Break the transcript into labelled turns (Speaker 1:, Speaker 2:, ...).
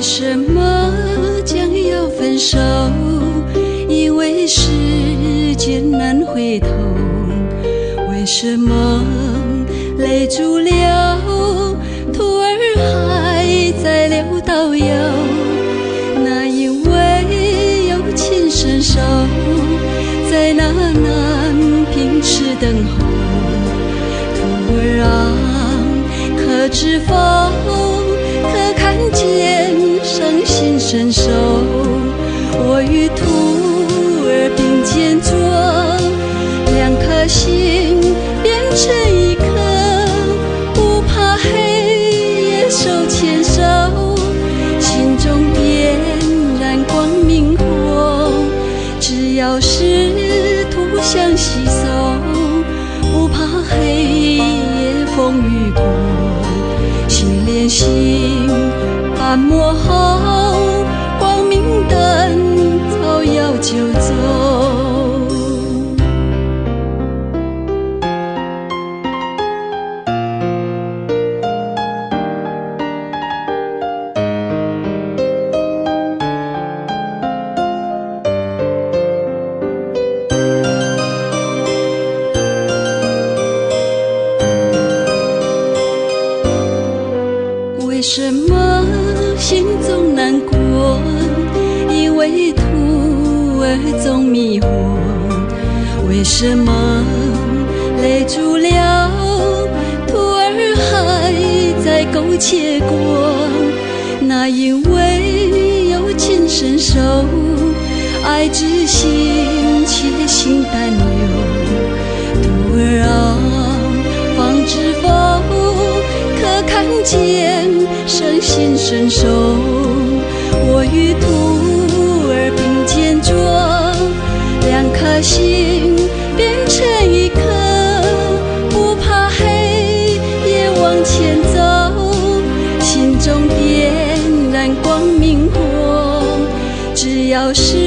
Speaker 1: 为什么将要分手？因为时间难回头。为什么泪珠了，徒儿还在流到腰？那因为有情伸手，在那南屏池等候。徒儿啊，可知否？可看见伤心伸手？我与徒儿并肩坐，两颗心变成一颗，不怕黑夜手牵手，心中点燃光明火。只要是途相携手，不怕黑夜风雨过。心连心，暗幕后，光明灯早要就走。为什么心中难过？因为徒儿总迷惑。为什么泪珠了，徒儿还在苟且过？那因为有情伸手，爱之心切心担忧。徒儿啊，方知否？可看见伤心伸手？我与徒儿并肩坐，两颗心变成一颗，不怕黑夜往前走，心中点燃光明火。只要是